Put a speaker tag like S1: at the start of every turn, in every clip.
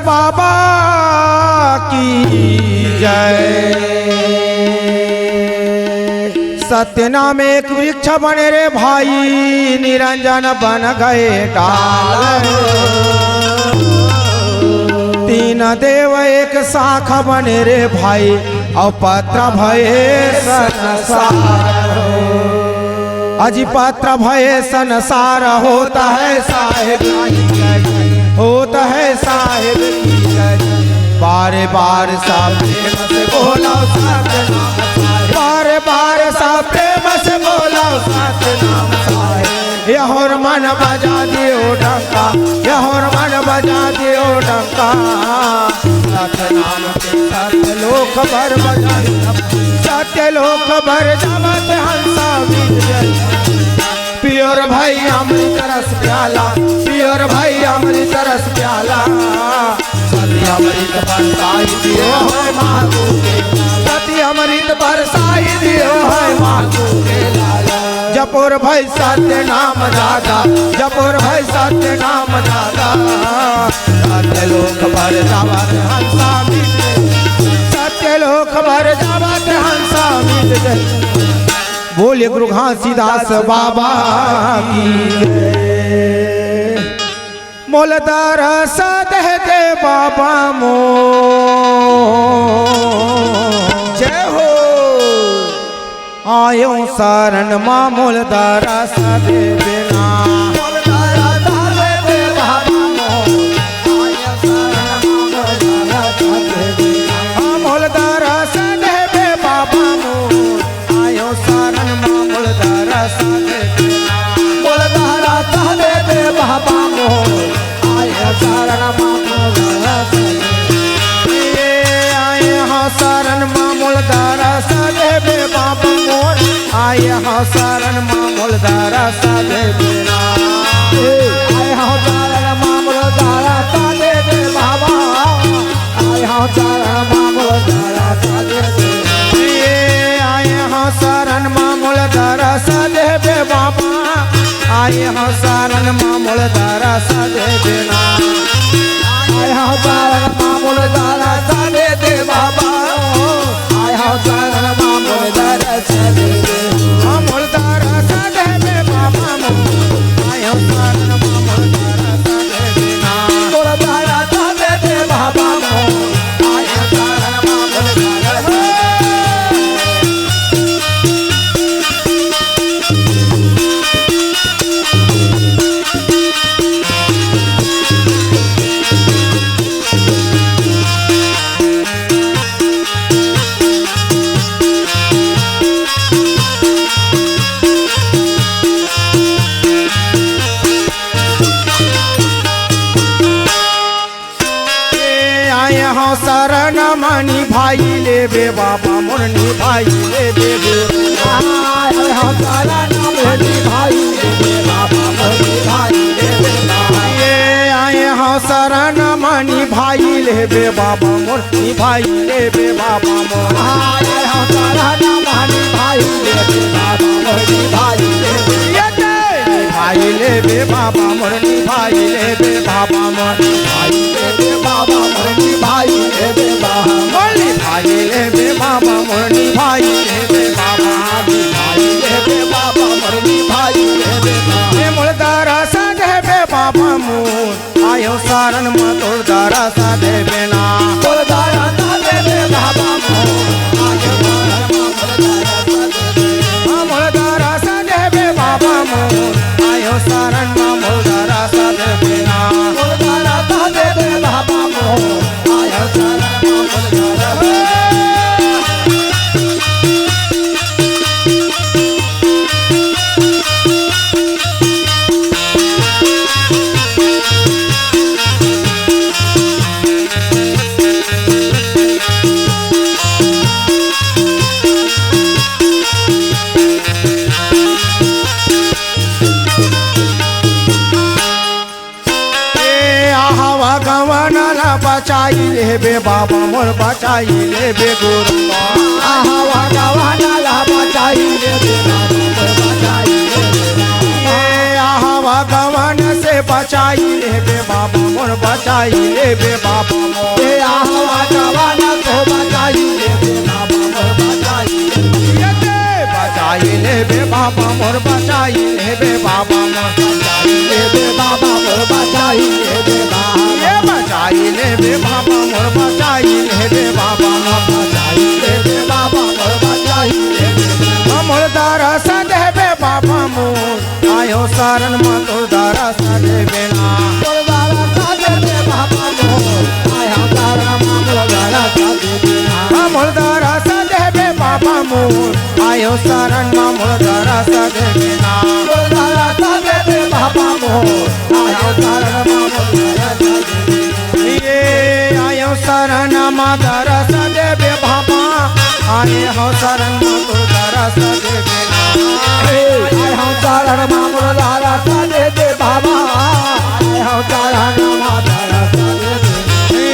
S1: बाबा की जय। सत्य नाम एक वृक्ष बने रे भाई, निरंजन बन गए डाल। तीन देव एक शाख बने रे भाई, और पत्र भये संसार। अजी पत्र भये संसार, होता है साहेब होता है साहेब की जय। बारे बार सा प्रेम से बोला सतनाम साहेब, बारे बार सा प्रेम से बोला सतनाम साहेब। यहोर मन बजा दियो डंका, यहोर मन बजा दियो डंका। सतनाम के सत्य लोक भर बजा, सत्य लोक भर जमत हंसा बीत जय। पियोर भाई अमृत रस प्याला, पियोर भाई अमृत रस प्याला। सत्य अमृत बरसाई दियो है माधु के, सत्य अमृत बरसाई दियो है माधु के लाला। जपुर भाई सत्य नाम दादा, जपुर भाई सत्य नाम दादा। सत्य लोक भर जावत हंसा मिट, सत्य लोक भर जावत हंसा मिट। बोले गुरु घासीदास बाबा की जय। मोलदार सदह दे बाबा मो जय हो। आयो शरण माँ मोलदार सदे बिना, शरण माँ मोलदारा सदे बे बाबा मोर। आए हाँ शरण माँ मोलदारा सदे बेना, आए हाँ शरण माँ मोलदारा सदे बे बाबा। आए हाँ शरण माँ मोलदारा सदे बे, आए हाँ शरण माँ मोलदारा सदे बे बाबा। आए हाँ शरण माँ मोलदारा सदे बेना, आए हाँ शरण माँ मोलदारा सदे दे बाबा। आए हाँ शरण माँ मोलदारा सदे दे, हाँ मोलदारा सदे दे बाबा। आए हाँ शरण माँ मोलदारा सदे देना, मोलदारा सदे दे बाबा। आए हाँ शरण माँ मोलदारा। शरण मणि भाई ले बे बाबा मुरनी भाई ले बे बे। आए हाँ शरण मणि भाई ले बे बाबा मुरनी भाई ले बे। आए हाँ शरण मणि भाई ले बे बाबा मुरनी भाई ले बे बाबा मोर। आए हाँ शरण मणि भाई ले बे बाबा मुरनी भाई ले बे भाई ले बे बाबा मुरनी भाई ले बे बाबा मुरनी भाई ले बे बाबा मुरनी भाई ले बे बाबा मुरनी भाई ले बे बाबा मुरनी भाई ले बे बाबा भाई ले बे बाबा मुरनी भाई ले बे बाबा। मोलदारा सदे बे बाबा मोर। आयो शरण माँ तोलदारा सदे बेना, मोलदारा सदे बे बाबा मोर। आयो शरण माँ मोलदारा सदे बे, मोलदारा सदे बे बाबा मोर। आयो शरण माँ मोलदारा सदे बेना, मोलदारा सदे बे बाबा मोर। आयो शरण माँ मोलदारा। बचाई ले बे बाबा मोर, बचाई ले बे गुरु। आहा गवाना ला बचाई ले बे बाबा मोर, बचाई ले बे। आहा गवान से बचाई ले बे बाबा मोर, बचाई बचाई ले बे बाबा मोर
S2: ए आहवा जवाना को बचाई ले बे बाबा मोर बचाई
S1: बचाई ले बे बाबा मोर बचाई ले बे बाबा मोर
S2: ले बे बाबा मोर बचाई ले बे बाबा
S1: ये बचाई ले बे बाबा मोर बचाई ले बे बाबा मोर
S2: बचाई ले बे बाबा मोर बचाई ले बे
S1: मोर दरस दे बे बाबा मोर आयो शरण में तोर दरस दे बेना
S2: मोर दारा दे बे बाबा मोर आया तारा मोर दारा दे बे
S1: मोर दरस दे बे बाबा मोर आयो शरण में मोर दरस दे बेना
S2: मोर दारा दे बे बाबा मोर आया तारा मोर दारा दे बे
S1: ये आयो शरण में दरस दे बे बाबा आए हो शरण में तोर दरस दे बेना
S2: आया तारा मोर दारा दे बे बाबा आया तारा मोर दारा दे बे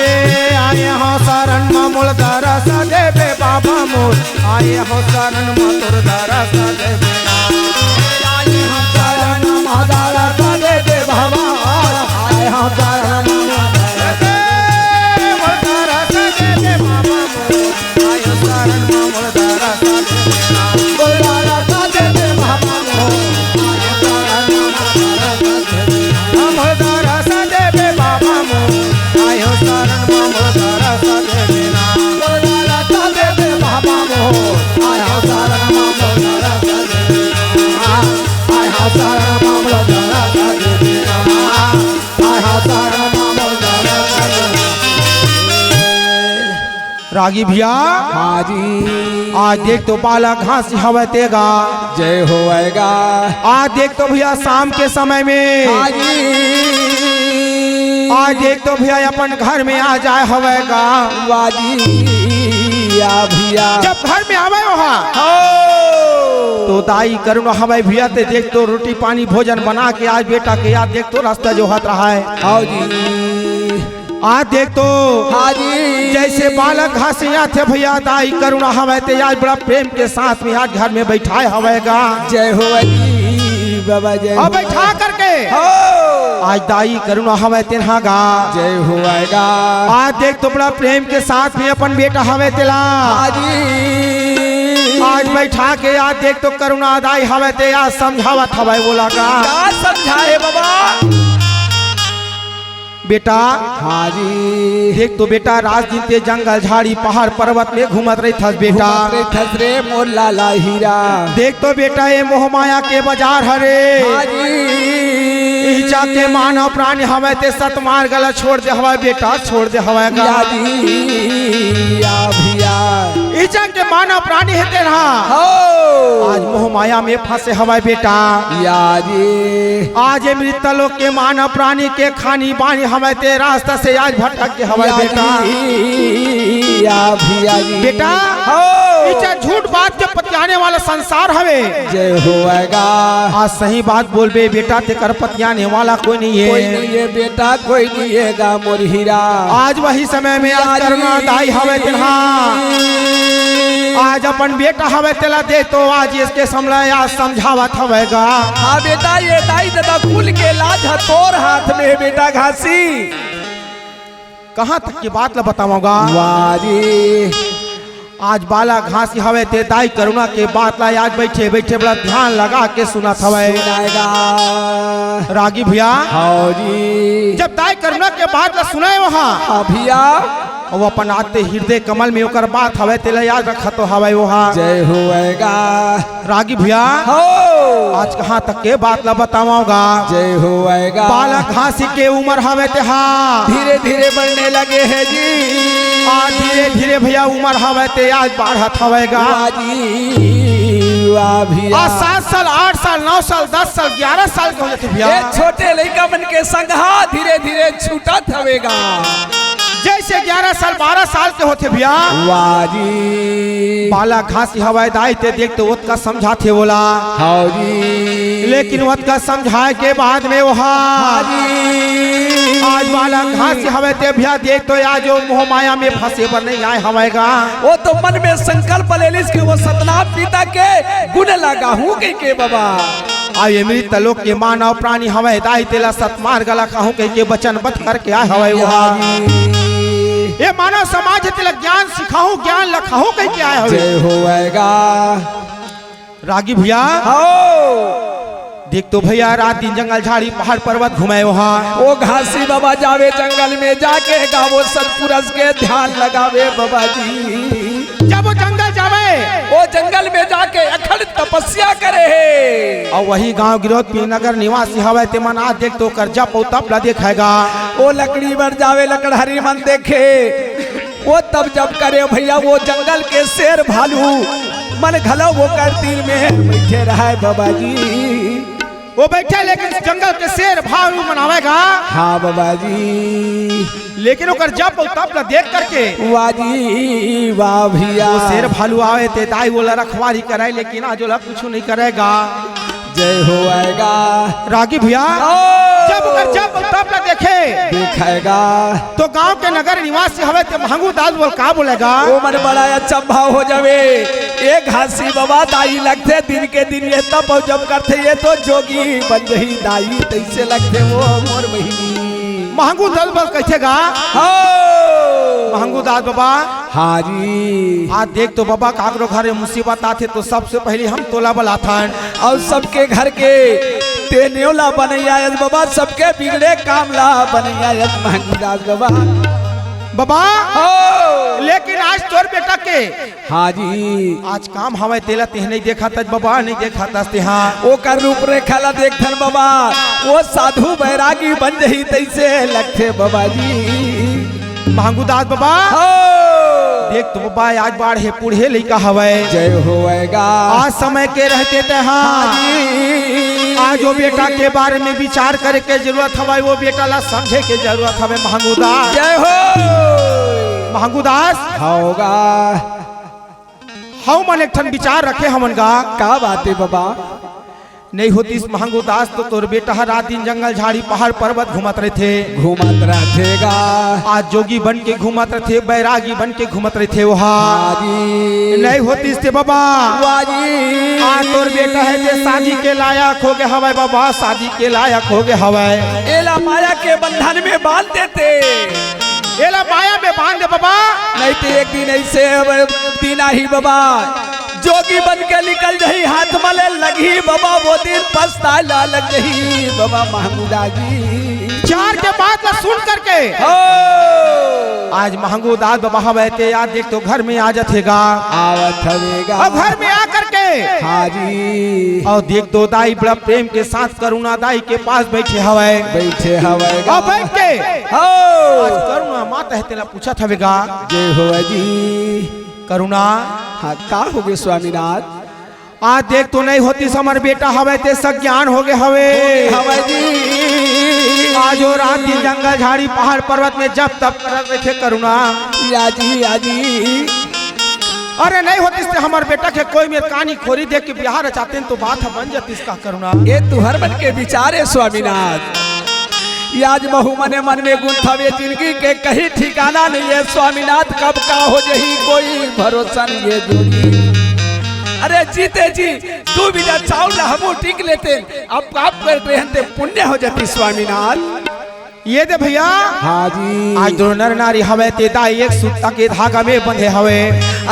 S1: आए हो शरण में मोर दरस दे बे बाबा मोर आए हो शरण में तोर दरस दे बेना
S2: तारा मोर दारा दे बे बाबा आया तारा मोर
S1: मोर दरस दे बे बाबा मोर आए शरण में मोर दरस दे बेना
S2: मोर दारा दे बे बाबा मोर आया तारा मोर दारा दे बे
S1: मोर दरस दे बे बाबा मोर आए शरण में मोर दरस दे बेना
S2: मोर दारा दे बे बाबा मोर आया तारा मोर दारा दे बे आया तारा मोर दारा दे बे आया तारा मोर दारा दे
S1: रागी भैया
S2: हाजी
S1: आज देख तो पाला घास हवा तेगा
S2: जय होएगा
S1: आज देख तो भैया शाम के समय में
S2: हाजी
S1: आज देख तो भैया अपन घर में आ जाए हवेगा
S2: वाजी या भैया
S1: जब घर में आवे वहाँ तो दाई करुणा हवाई भैया ते देख तो रोटी पानी भोजन बना के आज बेटा के याद देख तो रास्ता जो हाथ रहा है
S2: हाजी
S1: आज देख तो
S2: हाजी
S1: जैसे बालक घासिया थे भैया दाई करुणा हवाई ते आज बड़ा प्रेम के साथ में आज घर में बैठाए हवेगा
S2: जय होएगी बाबा जय
S1: अब बैठा करके
S2: हो
S1: आज दाई करुणा हवाई तेहा गा
S2: जय होएगा
S1: आज देख तो बड़ा प्रेम के साथ में अपन बेटा हवे तेला
S2: हाजी
S1: आज बैठा के आज देख तो करुणा दाई हवे ते आज समझावत हवे बोला का
S2: क्या समझाए बाबा
S1: बेटा
S2: हाजी
S1: देख तो बेटा रात दिन ते जंगल झाड़ी पहाड़ पर्वत में घूमत रही थस बेटा
S2: खसरे मोर लाला हीरा
S1: देख तो बेटा ये मोह माया के बाजार हरे
S2: हाजी
S1: ईचा के मानव प्राणी हवे ते सत मार गला छोड़ दे हवा बेटा छोड़ दे हवा का
S2: यादी या भैया
S1: ईचा के मानव प्राणी है तेरा
S2: हो
S1: आज मोह माया में फंसे हवा बेटा
S2: यादी
S1: आज ये मृतलोक के मानव प्राणी के खानी बानी हमें ते रास्ता से आज भटक के हवा बेटा
S2: या भैया जी
S1: बेटा
S2: हो
S1: इच्छा झूठ बात के पतियाने वाला संसार हवे
S2: जय होएगा
S1: आज सही बात बोल बे बेटा ते कर पतियाने वाला कोई नहीं
S2: कोई
S1: है
S2: नहीं है बेटा कोई नहीं है गा मोर हीरा
S1: आज वही समय में आज करुणा दाई हवे तेहा आज अपन बेटा हवे तेला दे तो आज इसके समला आज समझावत हवेगा
S2: हाँ बेटा ये दाई दादा कुल के लाज है तोर हाथ में है बेटा घासी
S1: कहाँ तक की बात ला बताऊंगा
S2: वाजी
S1: आज बाला घासी हवे ते दाई करुणा के बात ला आज बैठे बैठे बड़ा ध्यान लगा के सुना हवे
S2: सुनाएगा
S1: रागी भैया
S2: हाँ जी
S1: जब दाई करुणा के बात ला सुनाए वहाँ
S2: हाँ भैया
S1: वो अपन आते हृदय कमल में ओकर बात हवे तेला याद रखा तो हवे वहाँ
S2: जय होएगा
S1: रागी भैया
S2: हो
S1: आज कहाँ तक के बात ला बताऊंगा
S2: जय होएगा
S1: बाला घासी के उम्र हवे ते हाँ
S2: धीरे धीरे बढ़ने लगे हैं जी
S1: आज धीरे धीरे भैया उम्र हवे ते आज बढ़त हवेगा
S2: वाजी वाह भैया
S1: आज 7 साल 8 साल 9 साल 10 साल 11 साल के हो जाते भैया
S2: ये छोटे लड़का मन के संगहा धीरे धीरे छूटा थवेगा
S1: जैसे 11 साल 12 साल के होते भैया
S2: वाजी
S1: बाला घासी हवाई दाई ते देखते वत का समझाते बोला
S2: हाँ जी
S1: लेकिन वत का समझाए के बाद में वहाँ आज बाला घासी हवे ते भैया देख तो आज जो मोह माया में फंसे पर नहीं आए हवेगा
S2: वो तो मन में संकल्प ले लिस कि वो सतनाम पिता के गुण लगा हूँ के बाबा
S1: आये मृत लोक के मानव प्राणी हवे दाई तेला सतमार गला कहूँ के वचन बत करके आए हवे वहाँ ये मानव समाज तेला ज्ञान सिखाऊं ज्ञान लखाऊं कह के आए हवे।
S2: जय होएगा
S1: रागी भैया देख तो भैया रात दिन जंगल झाड़ी पहाड़ पर्वत घुमाए वहाँ
S2: वो घासी बाबा जावे जंगल में जाके गावो सतपुरुष के ध्यान लगावे बाबा जी।
S1: जब वो जंगल जावे
S2: वो जंगल में जाके अखंड तपस्या करे
S1: और वही गांव गिरोध नगर निवासी हवे ते मन आज देख तो कर जब तब ला देखेगा
S2: वो लकड़ी पर जावे लकड़हरी मन देखे वो तब जब करे भैया वो जंगल के शेर भालू मन घलो वो कर तीर में बैठे रहा है बाबा जी।
S1: वो बैठे लेकिन जंगल के शेर भालू मनावेगा
S2: हाँ बाबा जी
S1: लेकिन ओकर जब तब ला देख करके
S2: वाह जी वाह भैया
S1: वो शेर भालू आवे ते दाई बोला रखवारी करे लेकिन आज वाला कुछ नहीं करेगा।
S2: जय होएगा
S1: रागी भैया जब ओकर जब तब ला देखे
S2: दिखेगा
S1: तो गांव के नगर निवासी हवे ते महंगू दास बोल का बोलेगा
S2: वो मन बड़ा अच्छा भाव हो जावे एक घासी बाबा दाई लगते दिन के दिन ये तब जब करते ये तो जोगी बन गई दाई तैसे लगते वो मोर बहिनी
S1: महंगू दास बोल कैसेगा महंगू दास बाबा
S2: हाँ जी
S1: आज देख तो बाबा काकरो घर में मुसीबत आते तो सबसे पहले हम तोला बला था
S2: और सबके घर के तेनेला बनैया बाबा सबके बिगड़े कामला बनैया महंगू दास बाबा
S1: बाबा लेकिन आज तोर बेटा के
S2: हाँ जी
S1: आज काम हवे तेला ते नहीं देखा तज बाबा नहीं देखा तज हाँ
S2: वो कर रूप रेखा ला देखन बाबा वो साधु बैरागी बन जही तैसे लगते बाबा जी।
S1: महंगू दास बाबा देख तो बाबा आज बाढ़ है बूढ़े लइका हवे
S2: जय होएगा
S1: आज समय के रहते ते हाँ आज वो बेटा के बारे में विचार करे के जरूरत हवे वो बेटा ला समझे के जरूरत हवे महंगू दास।
S2: जय हो
S1: महंगू दास
S2: होगा
S1: हम मन एक ठन विचार रखे हमन का
S2: बात है बाबा
S1: नहीं होती इस महंगू दास तो तोर बेटा रात दिन जंगल झाड़ी पहाड़ पर्वत घूमत रहे थे
S2: घूमत रहेगा
S1: आज जोगी बन के घूमत रहे बैरागी बन के घूमत रहे थे वहाँ नहीं होती इससे बाबा आज तोर बेटा है ते शादी के लायक हो गए हवाई बाबा शादी के लायक हो गए हवाई
S2: एला माया के बंधन में बांध देते
S1: एला माया में बांध दे बाबा
S2: नहीं तो एक दिन ऐसे दिन ही बाबा जोगी बन के निकल रही हाथ मले लगी बाबा वो दिन पछताला लग रही बाबा महमूदा जी
S1: चार के बाद सुन करके आज महंगू दास बाबा हवे याद देख तो घर में आ जातेगा
S2: आवत हवेगा
S1: और घर में आकर के
S2: हाँ जी
S1: और देख तो दाई बड़ा प्रेम के साथ करुणा दाई के पास बैठे हवे
S2: हवेगा
S1: और बैठ के आज करुणा माता है तेला पूछा हवेगा
S2: जय हो जी
S1: करुणा
S2: हाँ का हो गए स्वामीनाथ
S1: आज देख तो नहीं होती समर बेटा हवे ते सज्ञान हो गए हवे
S2: हवे जी
S1: आज और रात दिन जंगल झाड़ी पहाड़ पर्वत में जब तब कर रहे थे करुणा
S2: या जी
S1: अरे नहीं होती इससे हमारे बेटा के कोई मेरे कहानी खोरी देख के बिहार चाहते हैं तो बात बन जाती इसका करुणा
S2: ये तुहर मन के विचार है स्वामीनाथ आज बहु मने मन में गुंथावे जिंदगी के कहीं ठिकाना नहीं है स्वामीनाथ कब का हो जही कोई भरोसा नहीं है जोगी अरे जीते जी तू भी जब चावल हम टिक लेते अब आप करते हैं पुण्य हो जाती स्वामीनाथ
S1: ये दे भैया
S2: हाँ जी
S1: आज दो नर नारी हवे ते दाई एक सूता के धागा में बंधे हवे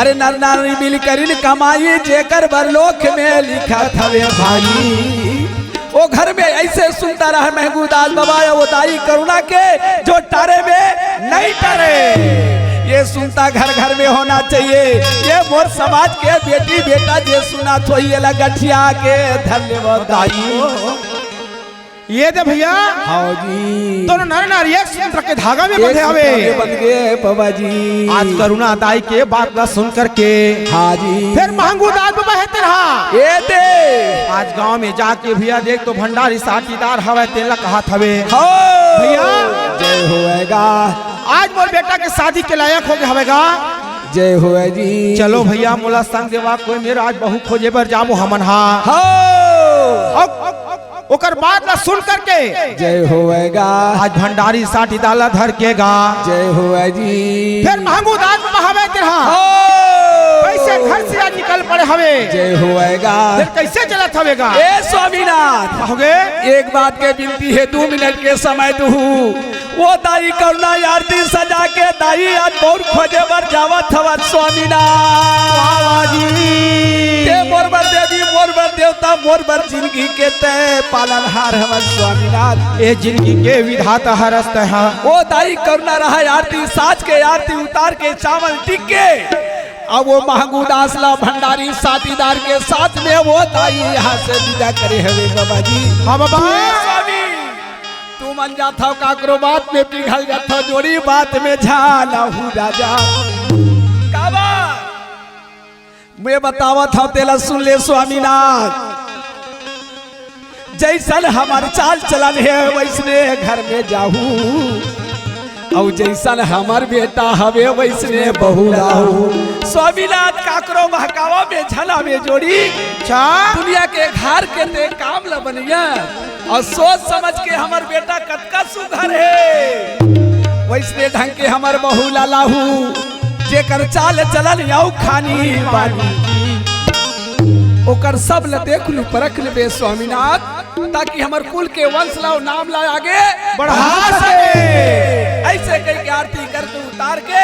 S2: अरे नर नारी मिल कर कमाई जेकर बरलोक में लिखा थवे भाई वो घर में ऐसे सुनता रहा महंगू दास बाबा वो दाई करुणा के जो टारे में नहीं टरे ये सुनता घर घर में होना चाहिए ये मोर समाज के बेटी बेटा जे सुना तो ये लगठिया के धन्यवाद दाई
S1: ये दे भैया
S2: हाँ जी
S1: दोनों नर नारी एक सूत्र के धागा में बंधे हवे
S2: बन गए बाबा जी
S1: आज करुणा दाई के बात ला सुन करके
S2: हाँ जी
S1: फिर महंगू दास बाबा है तेरा
S2: ये दे
S1: आज गांव में जाके भैया देख तो भंडारी साथीदार हवे तेला कहा हवे
S2: भैया जय होएगा
S1: आज मोर बेटा के शादी के लायक हो गए हवेगा
S2: जय हो जी
S1: चलो भैया मोला संग देवा कोई मेरा आज बहु खोजे पर जामो हमन हा ओकर बात ला सुन करके
S2: जय होएगा
S1: आज भंडारी साटी दाला धर के गा
S2: जय हो जी
S1: फिर महंगू दास बहावे तेरा कैसे घर से आज निकल पड़े हवे
S2: जय होएगा
S1: फिर कैसे चलत हवेगा
S2: ए स्वामीनाथ
S1: कहोगे
S2: एक बात के विनती है 2 मिनट के समय दू वो दाई करुणा आरती सजा के दाई आज बहुत खोजे बर जावत हवा स्वामीनाथ ते मोर बर देवी मोर बर देवता मोर बर जिंदगी के तय पालनहार हवा स्वामीनाथ
S1: ए जिंदगी के विधाता हरस्त है
S2: वो दाई करुणा रहा आरती साज के आरती उतार के चावल टिक के अब वो महंगू दासला भंडारी साथीदार के साथ में वो दाई यहाँ से विदा करे हवे बाबा जी
S1: हाँ बाबा
S2: स्वामी तू मन जाता हो काकरो बात में पिघल जाता हो जोड़ी बात में झाला हूँ राजा काबा मैं बतावा था तेला सुन ले स्वामीनाथ जैसन हमार चाल चलन है वैसने घर में जाहू और जैसन हमार बेटा हवे वैसने बहू लाहू स्वामीनाथ काकरो महकावा में झला में जोड़ी दुनिया के घर के ते काम ल बनिया और सोच समझ के हमार बेटा कतका सुघर है वैसने ढंग के हमार बहू लाहू जेकर चाल चलन याऊ खानी पानी ओकर सब ल देख लू परख ले स्वामीनाथ ताकि हमार कुल के वंश लाओ नाम ला आगे
S1: बढ़ा सके
S2: ऐसे कई आरती करके उतार के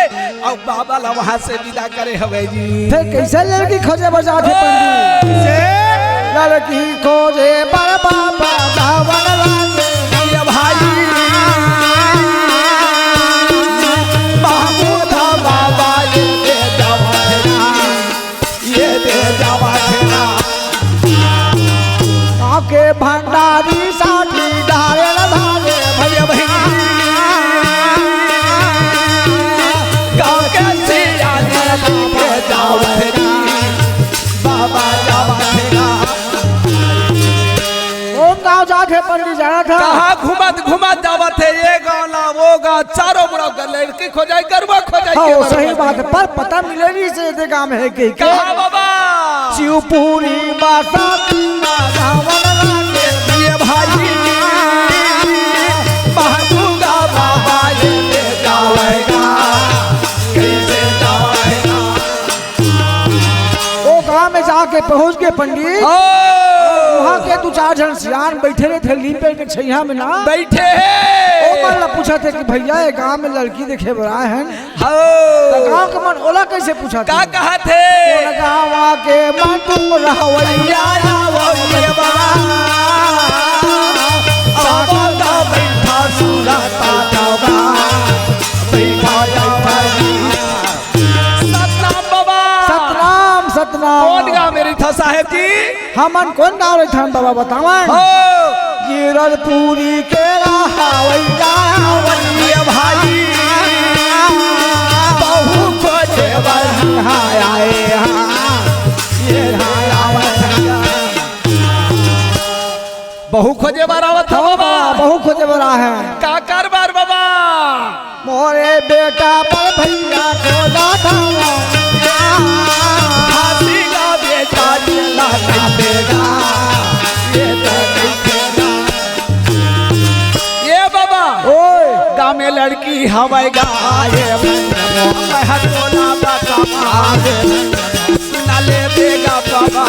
S2: और बाबा ला वहां से विदा करे हवे जी
S3: फिर कैसे लड़की खोजे बजा थे पंडित लड़की खोजे पर बाबा धावन लागे
S2: ये भाई महमूद बाबा ये दे जावा ये दे जावा
S3: के भंडारी साथी डाले धागे
S2: भैया भैया गाँव के सिया के जावा बाबा जावा
S3: ओ गाँव जाके पंडित जाना था
S2: कहाँ घुमत जावत है ये गाँव ला वो गाँव चारों बड़ा लड़की खोजाई गरबा खोजाई
S3: हाँ सही बात है पर पता मिलेगी से दे गाँव है कि
S2: कहाँ बाबा
S3: शिवपुरी बासा धावन लागे
S2: ये भाई महबूबा बाबा ये ले जाएगा कैसे जाएगा
S3: वो गाँव में जाके पहुँच के पंडित वहाँ के 2-4 जन सियान बैठे रहे थे लीन पे छैया में ना
S2: बैठे
S3: ओ मन पूछा थे कि भैया ये गांव में लड़की देखे बड़ा है तो गांव के मन ओला कैसे पूछा
S2: का कहा थे
S3: गाँव के मन तुम रहवैया
S2: ये बाबा बैठा सुराता जाओगा बैठा सतनाम बाबा
S3: सतनाम सतनाम
S2: कौन गाँव मेरी था साहेब जी
S3: हमन कौन गाँव रहे थे बाबा बतावन गिरदपुरी के रहवैया
S2: ये भाई बहु खोजे
S3: आए
S2: बहु खोजे बारावत हो बाबा
S3: बहु खोजे बड़ा है
S2: का कारबार बाबा
S3: मोरे बेटा पर भैया खोजा था
S2: फांसी का बेटा चला बेगा ये बाबा
S3: ओए
S2: गाँव में लड़की हवाई गाये हटोला सुना ले देगा बाबा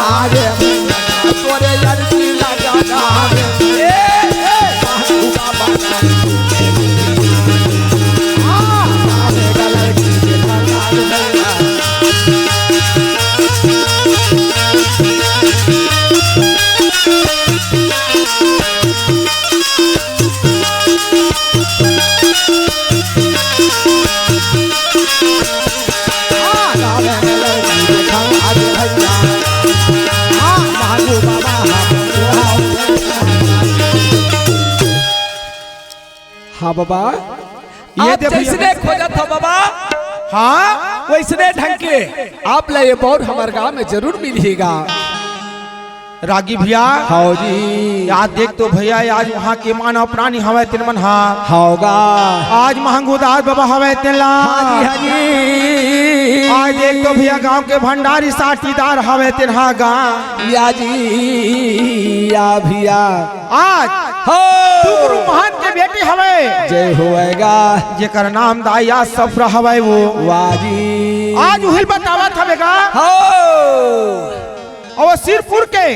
S2: तोरे लड़की लगा हाँ बाबा ये जैसने खोजा था बाबा
S1: हाँ
S2: वैसने ढंग के आप ले ये बहुत हमारे गाँव में जरूर मिलेगा
S1: रागी भैया
S2: हाँ जी
S1: याद देख तो भैया आज वहाँ के मानव प्राणी हवे तिनमन
S2: होगा
S1: आज महंगूदास बाबा हवे तिनला
S2: हाँ जी
S1: आज देख तो भैया गांव के भंडारी साथीदार हवे तिनहा गाँव
S2: या जी या भैया
S1: आज
S2: हो
S1: गुरु महान के बेटी हवे
S2: जय होएगा
S1: जेकर नाम दाया सफर हवे वो
S2: वाजी
S1: आज उहिल बतावत हवेगा
S3: हो
S1: और सिरपुर के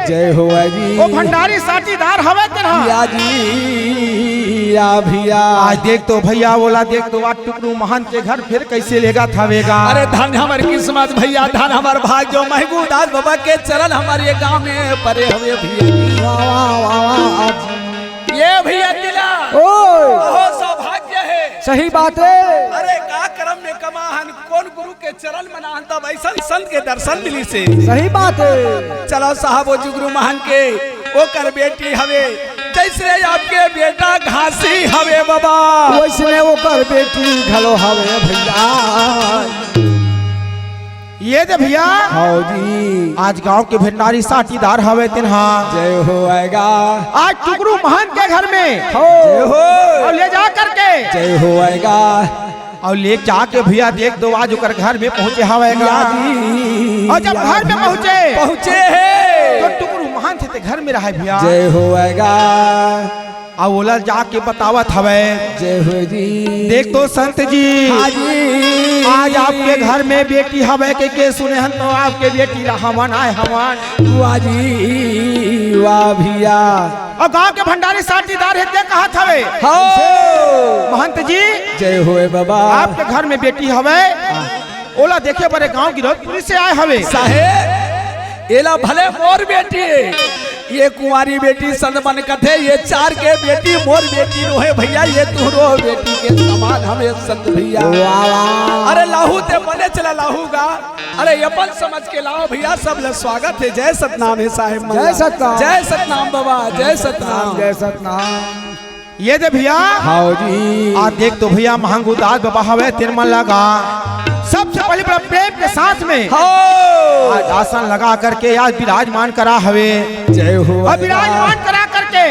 S3: जय हो जी
S1: वो भंडारी साटीदार हवे तेरा
S3: या जी या भैया
S1: आज देख तो भैया बोला देख तो आज टुकड़ू महान के घर फिर कैसे लेगा थावेगा।
S3: अरे धन हमारी किस्मत भैया धन हमार भाग जो महबूब दास बाबा के चरण हमारे ये गांव में परे हुए भैया वाह वाह वाह ये भैया किला बहुत सौभाग्य है।
S2: सही बात है।
S3: अरे का करम में कमाहन कौन गुरु के चरण मनाहन तब ऐसा संत के दर्शन मिली से
S2: सही बात है।
S3: चलो साहब वो जुगरू महान के वो कर बेटी हवे जैसे आपके बेटा घासी हवे बाबा
S2: वैसे वो कर बेटी घलो हवे भैया।
S1: ये दे भैया
S3: हाँ जी
S1: आज गांव के भंडारी साटीदार हवे तिन्हा
S3: जय हो आएगा
S1: आज टुकड़ू महान के घर में
S3: हो जय हो
S1: और ले जा करके
S3: जय हो आएगा
S1: और ले जाके भैया देख दो आज ओकर घर में पहुंचे हवेगा। और जब घर में पहुंचे
S3: है
S1: तो टुकड़ू महान थे घर में रहा भैया
S3: जय हो आएगा
S1: और बोला जाके बतावत हवे
S3: जय हो जी
S1: देख तो संत जी
S3: हाजी
S1: आज आपके घर में बेटी हवे के सुने हन तो आपके बेटी हवन आए हवन
S3: वाह जी वाह भैया
S1: और गांव के भंडारी साटीदार है देख कहा हवे
S3: हो
S1: महंत जी
S3: जय होए बाबा
S1: आपके घर में बेटी हवे ओला देखे बड़े गांव की पुलिस से आए हवे
S3: साहेब एला भले मोर बेटी ये कुंवारी बेटी संत बन कथे ये चार के बेटी मोर बेटी नो है भैया ये तुहरो बेटी के समान हमें संत भैया अरे लाहू ते बने चला लाहू गा अरे अपन समझ के लाओ भैया सब ले स्वागत है जय सतनाम है साहेब
S2: जय सतनाम
S3: जय सतनाम बाबा जय सतनाम
S2: जय सतनाम।
S1: ये दे भैया
S3: हाँ जी
S1: आज देख तो भैया महंगू दास बाबा हवे तिरमल लगा सबसे पहले बड़ा प्रेम के साथ में आज आसन लगा करके आज विराजमान करा हवे
S3: जय हो
S1: और विराजमान करा करके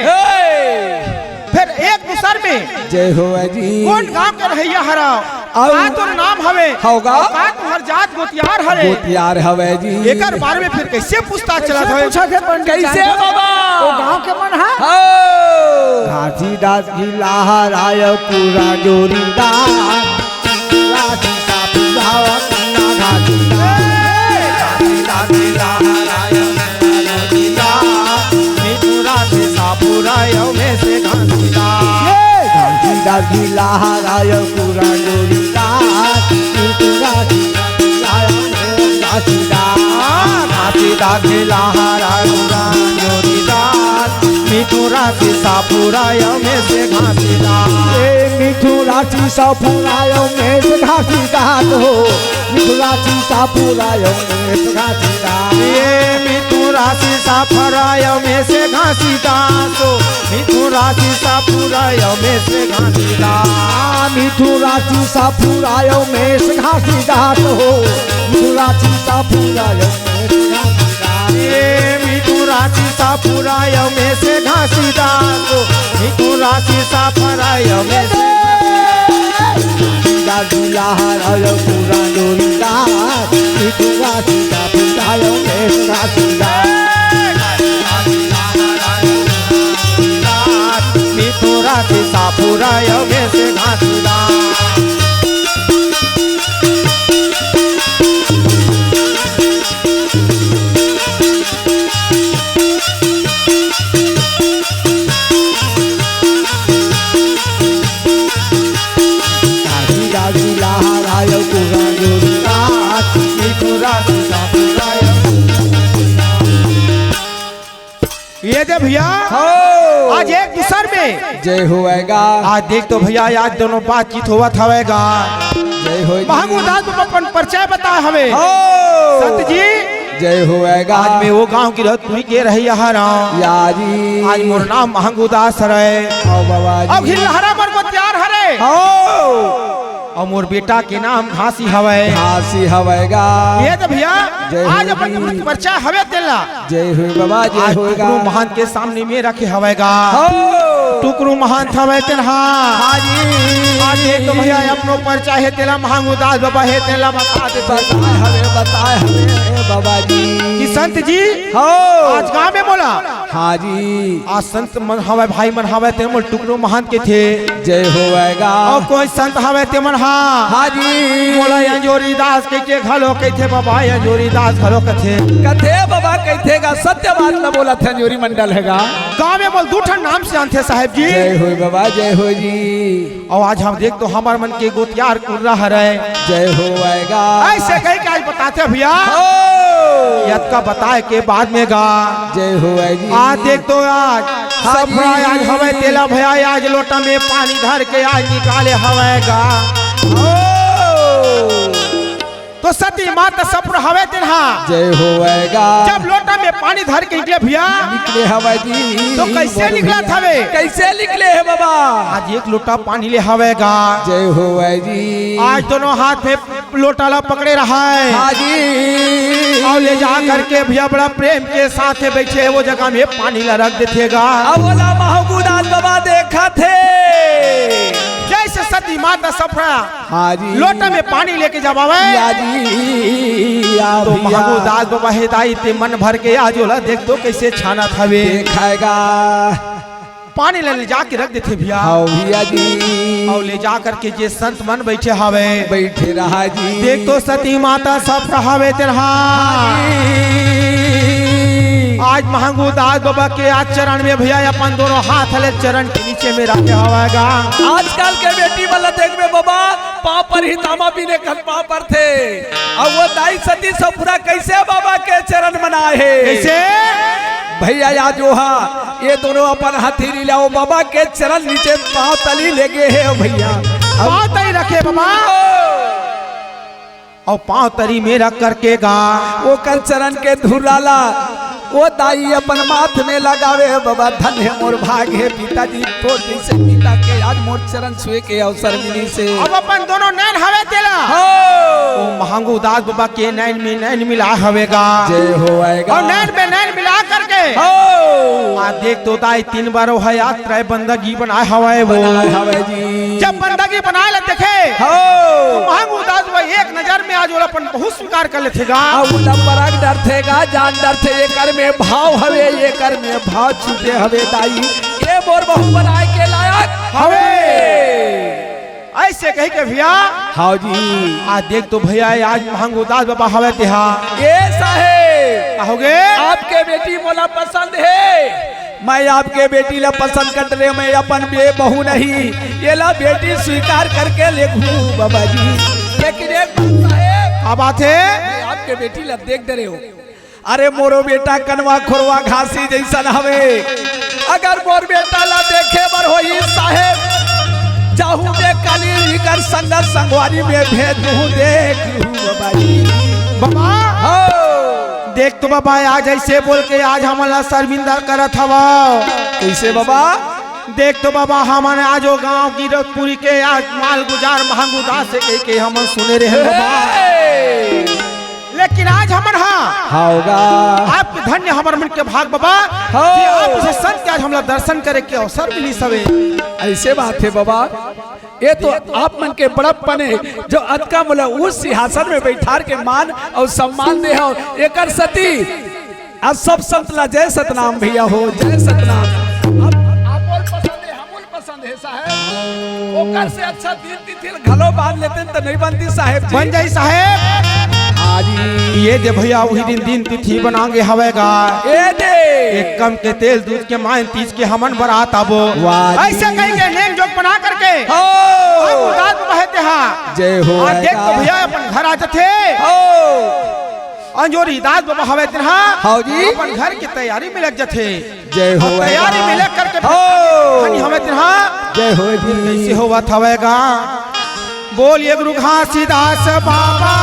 S1: फिर एक दूसर में
S3: जय हो जी
S1: कौन गांव के रहिया हरा का तोर नाम हवे
S3: होगा
S1: का तुहर जात गोतियार हरे
S3: गोतियार हवे जी
S1: एकर बारे में फिर कैसे पूछताछ चलत है
S2: पूछा के पंडित
S3: कैसे बाबा
S2: वो गांव के मन है
S3: हो
S2: घासीदास की लहराय पूरा जोरीदार राजी सा बुझावा कन्ना घासीदास की लहराय पूरा जोरीदार
S1: मिथुरा से सापुराय में से घासीदार
S2: मिथुरा ची सापुराय में से घासीदार हो मिथुरा ची सापुराय में से घासीदार
S1: ये मिथुरा से सापुराय में से घासीदार तो मिथुरा से सापुराय में से घासीदार
S2: मिथुरा ची सापुराय में से घासीदार हो मिथुरा ची सापुराय में से घासीदार
S1: ये मिथुरा से सापुराय में से घासीदार तो मिथुरा से सापुराय में से
S2: लहराय पूरा जोरीदार मिथुरा ची सापुराय में से घासीदार
S1: मिथुरा से सापुराय में से घासीदार
S2: लहराय पूरा जोरीदार
S1: मिथुरा से सापुराय ये दे भैया आज एक दूसर में
S3: जय होएगा
S1: आज देख तो भैया आज दोनों बातचीत हुआ हवेगा
S3: जय हो
S1: महंगू दास बाबा अपन परिचय बता हवे संत जी
S3: जय होएगा
S1: आज मैं वो गांव की रहत तुही के रही हरा
S3: या जी
S1: आज मोर नाम महंगू दास हरे
S3: ओ बाबा
S1: अब
S3: जी
S1: हिलहरा पर को तैयार हरे और मोर बेटा के नाम घासी हवे
S3: हासी हवेगा
S1: ये तो भैया
S3: जय
S1: आज
S3: हो
S1: अपन
S3: जी।
S1: परिचय हवे तेला
S3: जय हो बाबा जय
S1: आज
S3: होएगा
S1: टुकरू महान के सामने में रखे हवेगा
S3: हो
S1: टुकरू महान हवे तेलहा
S3: हाजी
S1: आज एक तो भैया अपनो परिचय है तेला महंगू दास बाबा है तेला बता दे
S3: बताए हमें बाबा जी
S1: कि संत जी
S3: हो
S1: आज गाँव में बोला
S3: हाँ जी
S1: आ संत मन हवे भाई मन हवे ते मोल टुकड़ो महान के थे
S3: जय होएगा
S1: और कोई संत हवे ते मन
S3: हाँ जी
S1: मोला अंजोरी दास के घलो के थे बाबा अंजोरी दास घलो के थे
S3: कथे बाबा कहते का सत्य बात न बोला था अंजोरी मंडल हैगा
S1: गाँव में बोल दूठन नाम से जानते साहेब जी
S3: जय हो बाबा जय हो जी
S1: और आज हम देख तो हमार मन के गोतियार कुर रहा है
S3: जय होएगा
S1: ऐसे कहीं का आज बताते भैया यद का बताए के बाद में गा
S3: जय होएगी
S1: आज देख तो आज सफरा आज हवे तेला भैया आज लोटा में पानी धर के आज निकाले हवेगा तो सती माता सफर हवे तिन्हा
S3: जय होएगा
S1: जब लोटा में पानी धर के निकले भैया
S3: निकले हवा जी
S1: तो कैसे निकला था वे
S3: कैसे निकले है बाबा
S1: आज एक लोटा पानी ले हवेगा
S3: जय होए जी
S1: आज दोनों हाथ में लोटा ला पकड़े रहा है
S3: हाँ जी
S1: और ले जा करके भैया बड़ा प्रेम के साथ बैठे वो जगह में पानी ला रख देगा
S3: अवला महबूदास बाबा देखा थे
S1: जैसे सती माता सफरा
S3: हाँ जी
S1: लोटा में पानी लेके जब आवे तो महबूदास बाबा हिदाई ते मन भर के आज ओला देख तो कैसे छाना था वे
S3: देखाएगा
S1: पानी ले जाके रख देते भैया
S3: हाँ भैया जी
S1: और ले जा करके जे संत मन बैठे हवे
S3: बैठे रहा जी
S1: देख तो सती माता सफरा हवे तेरहा आज महबूदास बाबा के आज चरण में भैया अपन दोनों हाथ ले चरण के नीचे में रखे हवेगा
S3: आजकल के बेटी वाला देख में बाबा पाँव पर ही दामा पीने कल पाँव पर थे और वो दाई सती सफरा कैसे बाबा के चरण बनाए है
S1: कैसे
S3: भैया आज जो ये दोनों अपन हथेली लाओ बाबा के चरण नीचे पाँव तली ले गए है भैया
S1: पाँव तली रखे बाबा और पाँव तली में रख करके गा
S3: वो कल चरण के धुलाला वो दाई अपन माथ में लगावे बाबा धन है मोर भाग है पिताजी तो जैसे पिता के आज मोर चरण छुए के अवसर मिली से
S1: अब अपन दोनों नैन हवे तेला ओ महबूदास बाबा के नैन में नैन मिला हवेगा
S3: जय होएगा
S1: और नैन में नैन मिला करके आज देख तो दाई 3 बार है यात्रा बंदगी बनाए हवे वो
S3: हवे जी
S1: जब बंदगी बनाए ले देखे तो महबूदास बाबा एक नजर में आज अपन बहुत स्वीकार कर लेथेगा
S3: परग डर थेगा जान डर थे ये कर में भाव हवे ये कर में भाव छुटे हवे दाई ये मोर बहु बनाए के लायक
S1: हवे ऐसे कही के भैया
S3: हाँ जी
S1: आज देख तो भैया आज महबूदास बाबा हवे तेहा
S3: ये साहेब
S1: कहोगे
S3: आपके बेटी मोला पसंद है मैं आपके बेटी ला पसंद कर रहे मैं अपन बहू नहीं ये ला बेटी स्वीकार करके ले बाबा जी लेकिन एक बात साहेब
S1: क्या बात है
S3: आपके बेटी ला देख दे रहे हो अरे मोरो बेटा कनवा खुरवा घासी जैसा हवे अगर मोर बेटा ला देखे बर होई साहेब चाहू में काली कर संगर संगवारी में भेज दूं देख लूं
S1: बाबा देख तो बाबा आज ऐसे बोल के आज हमारा शर्मिंदा करत हवा
S3: कैसे बाबा
S1: देख तो बाबा हमारे आज वो गांव की रतपुरी के आज माल गुजार महबूदास से कह के हम सुने रहे बाबा लेकिन आज हमर
S3: होगा
S1: आपके धन्य हमार मन के भाग बाबा कि आप उसे संत के आज हमरा दर्शन करे के अवसर मिली सवे
S3: ऐसे बात है बाबा ये तो आप मन के बड़प्पन है जो अतका मोला उस सिंहासन में बैठार के मान और सम्मान दे हो एकर सती आज सब संत ला जय सतनाम भैया हो जय सतनाम आप पसंद है हम पसंद है साहब ओकर से अच्छा दिन तिथि घलो बांध लेते तो नहीं बनती साहब जी
S1: बन जाई साहब ये दे भैया वही दिन दिन तिथि बनाएंगे हवेगा
S3: ये दे
S1: एक कम के तेल दूध के मान तीज के हमन बरात आबो ऐसे कहेंगे नेम जोग बना करके महबूदास बहते हा
S3: जय हो
S1: देख तो भैया अपन घर आ जाते अंजोरी दास बाबा हवे तिन्हा
S3: हाँ जी
S1: अपन घर की तैयारी में लग जाते
S3: जय हो
S1: तैयारी में लग करके हमें तिन्हा
S3: जय हो
S1: कैसे होवा थवेगा बोलिए गुरु घासीदास बाबा